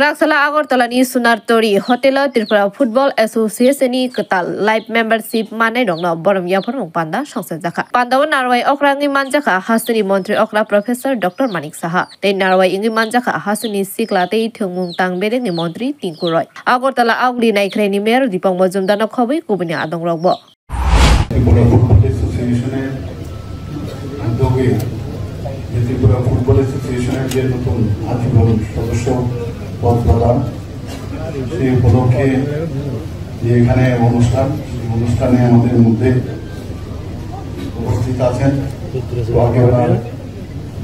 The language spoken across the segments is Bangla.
Keraksala Agartalani Sunartori Hotel Tripura Football Association Ketal Live Membership Mane Dongna Borom Yaporong Panda Shangsajaka Pandawan Narwai Okrangi Manjaka Hasani Montri Okra Professor Dr. Manik Saha They Narwai Ingi Manjaka Hasani Siklate Tungmung Tang Bedeng ni Montri Tingkuroi Agartala Agli Naikreni Mer Dipong Mazumdana Kobe Kubini Adong Robo Tripura Football Association Tripura Football Association যে নতুন আজীবন সদস্য পদ প্রদান সেই উপলক্ষে যে এখানে অনুষ্ঠানে আমাদের মধ্যে উপস্থিত আছেন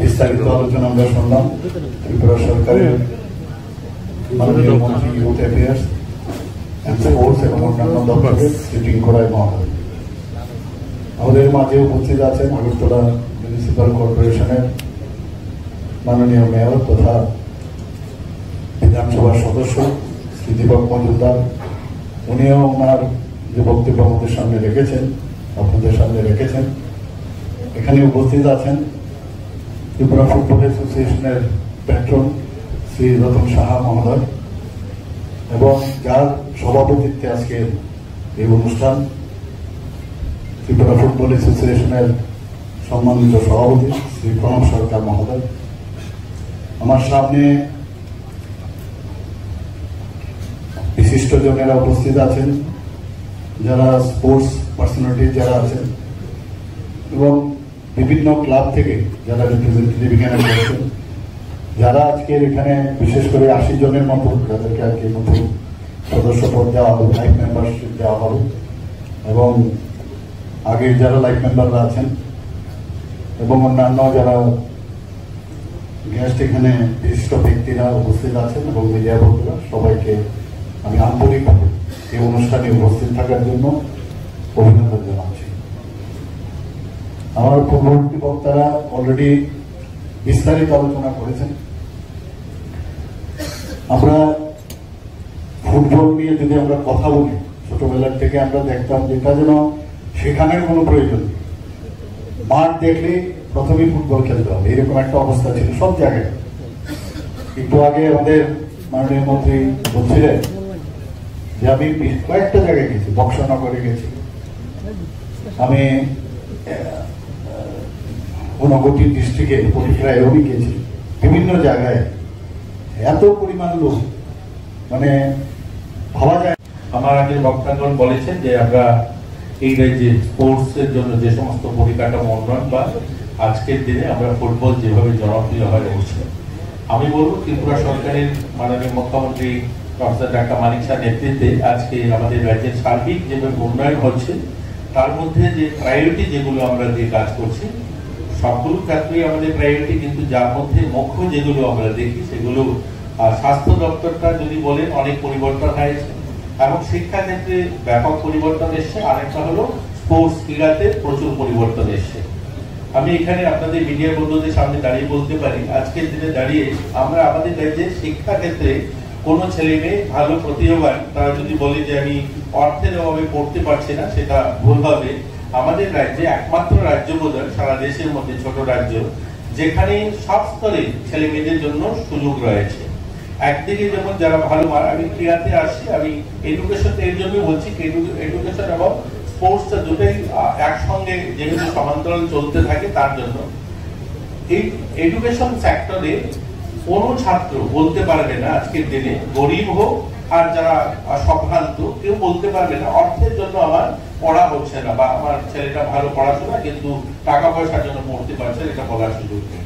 বিস্তারিত আলোচনা আমরা শুনলাম ত্রিপুরা সরকারের মাননীয় মন্ত্রী ইউথ অ্যাফেয়ার্স অ্যান্ড স্পোর্টস এবং অন্যান্য দপ্তরের সিটিং করায় মহোদয় আমাদের মাঝে উপস্থিত আছেন আগরতলা মিউনিসিপাল কর্পোরেশনের মাননীয় মেয়র তথা বিধানসভার সদস্য শ্রী দীপক মজুমদার উনিও ওনার যে বক্তব্য আমাদের সামনে রেখেছেন আপনাদের সামনে রেখেছেন এখানে উপস্থিত আছেন ত্রিপুরা ফুটবল অ্যাসোসিয়েশনের প্যাট্রন শ্রী রতন সাহা মহোদয় এবং যার সভাপতিত্বে আজকে এই অনুষ্ঠান ত্রিপুরা ফুটবল অ্যাসোসিয়েশনের সম্মানিত সভাপতি শ্রী প্রণব সরকার মহোদয় আমার সামনে বিশিষ্টজনেরা উপস্থিত আছেন যারা স্পোর্টস পার্সোনালিটি যারা আছেন এবং বিভিন্ন ক্লাব থেকে যারা রিপ্রেজেন্টেটিভ এখানে রয়েছেন যারা আজকের এখানে বিশেষ করে 80 জনের মতো যাদেরকে আর কি নতুন সদস্য পদ দেওয়া হবে লাইফ মেম্বারশিপ দেওয়া হবে এবং আগে যারা লাইফ মেম্বাররা আছেন এবং অন্যান্য যারা গেস্ট এখানে বিশিষ্ট ব্যক্তিরা উপস্থিত আছেন এবং মিডিয়া বন্ধুরা সবাইকে আমি আন্তরিকভাবে এই অনুষ্ঠানে উপস্থিত থাকার জন্য অভিনন্দন জানাচ্ছি আমার পূর্ববর্তী বক্তারা অলরেডি বিস্তারিত আলোচনা করেছেন আমরা ফুটবল নিয়ে যদি আমরা কথা বলি ছোটবেলার থেকে আমরা দেখতাম যেটা যেন শেখানোর কোনো প্রয়োজন নেই মাঠ দেখলে প্রথমেই ফুটবল খেলতে হবে এরকম একটা অবস্থা ছিল সব জায়গায় একটু আগে আমাদের মাননীয় মন্ত্রী বলছিলেন যে আমি কয়েকটা জায়গায় গেছি বক্সনগরে গেছি আমি ঊনকোটি ডিস্ট্রিক্টে পরিক্রায় আমি গেছি বিভিন্ন জায়গায় এত পরিমাণ লোক মানে ভাবা যায় আমার আগে বক্তাগণ বলেছেন যে আমরা এই রাজ্যে স্পোর্টস এর জন্য যে সমস্ত পরিকাঠামো উন্নয়ন বা আজকের দিনে আমরা ফুটবল যেভাবে জনপ্রিয় হয়ে উঠছে আমি বলবো ত্রিপুরা সরকারের মাননীয় মুখ্যমন্ত্রী প্রফেসর ডাক্তার মানিক শাহ নেতৃত্বে আজকে আমাদের রাজ্যের সার্বিক যেভাবে উন্নয়ন হচ্ছে তার মধ্যে যে প্রায়োরিটি যেগুলো আমরা দিয়ে কাজ করছি সবগুলো ক্ষেত্রেই আমাদের প্রায়োরিটি কিন্তু যার মধ্যে মুখ্য যেগুলো আমরা দেখি সেগুলো স্বাস্থ্য দপ্তরটা যদি বলেন অনেক পরিবর্তন হয়েছে এবং শিক্ষা ক্ষেত্রে ব্যাপক পরিবর্তন এসছে আরেকটা হলো স্পোর্টস ক্রীড়াতে প্রচুর পরিবর্তন এসছে আমি এখানে আপনাদের মিডিয়া বন্ধুদের সামনে দাঁড়িয়ে বলতে পারি আজকের দিনে দাঁড়িয়ে আমরা আমাদের রাজ্যে শিক্ষা ক্ষেত্রে কোনো ছেলে মেয়ে ভালো প্রতিভাবান তারা যদি বলে যে আমি অর্থের অভাবে পড়তে পারছি না সেটা ভুল হবে আমাদের রাজ্যে একমাত্র রাজ্য বোধহয় সারা দেশের মধ্যে ছোট রাজ্য যেখানে সব স্তরে ছেলে মেয়েদের জন্য সুযোগ রয়েছে একদিকে যেমন যারা ভালো আমি ক্রীড়াতে আসছি আমি এডুকেশন এর জন্য বলছি এডুকেশন এবং স্পোর্টস দুটোই একসঙ্গে যেহেতু সমান্তরাল চলতে থাকে তার জন্য এই এডুকেশন সেক্টরে কোনো ছাত্র বলতে পারবে না আজকের দিনে গরিব হোক আর যারা সম্ভ্রান্ত কেউ বলতে পারবে না অর্থের জন্য আমার পড়া হচ্ছে না বা আমার ছেলেটা ভালো পড়াশোনা কিন্তু টাকা পয়সার জন্য পড়তে পারছে এটা বলার সুযোগ নেই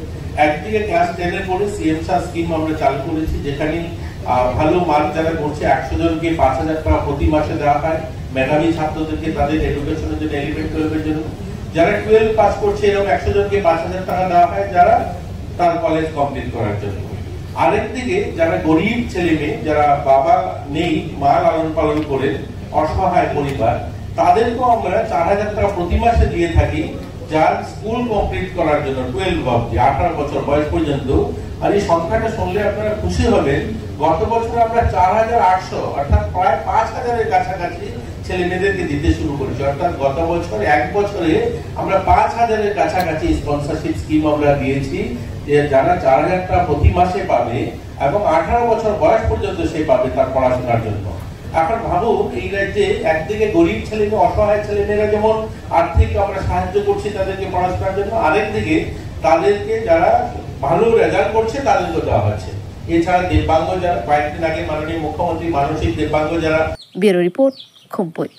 একদিকে ক্লাস 10 এর পরে সিএমসার স্কিম আমরা চালু করেছি যেখানে ভালো মার্ক যারা করছে 100 জনকে 5000 টাকা প্রতি মাসে দেওয়া হয় মেধাবী ছাত্রদেরকে তাদের এডুকেশনের জন্য এলিমেন্ট টুয়েলভের জন্য যারা 12 পাস করছে এরকম 100 জনকে 5000 টাকা দেওয়া হয় যারা তার কলেজ কমপ্লিট করার জন্য আরেকদিকে যারা গরিব ছেলে মেয়ে যারা বাবা নেই মা লালন পালন করে অসহায় পরিবার তাদেরকেও আমরা 4000 টাকা প্রতি মাসে দিয়ে থাকি যার স্কুল কমপ্লিট করার জন্য 12 অবধি 18 বছর বয়স পর্যন্ত আর এই সংখ্যাটা শুনলে আপনারা খুশি হবেন গত বছর আমরা 4800 অর্থাৎ প্রায় 5000 এর কাছাকাছি ছেলে মেয়েদেরকে দিতে শুরু করেছি অর্থাৎ গত বছর এক বছরে আমরা 5000 এর কাছাকাছি স্পন্সরশিপ স্কিম আমরা দিয়েছি যে যারা 4,000 টাকা প্রতি মাসে পাবে এবং 18 বছর বয়স পর্যন্ত সে পাবে তার পড়াশোনার জন্য। এখন ভাবুন এই রাজ্যে একদিকে গরিব ছেলে মেয়ে, অসহায় ছেলে মেয়েরা যেমন আর্থিক আমরা সাহায্য করছি তাদেরকে পড়াশোনার জন্য, আরেকদিকে তাদেরকে যারা ভালো রেজাল্ট করছে তাদেরকে দেওয়া হচ্ছে। এছাড়া দিব্যাঙ্গ যারা, কয়েকদিন আগে মাননীয় মুখ্যমন্ত্রী মানসিক দিব্যাঙ্গ যারা। Bureau report, খুমপুই।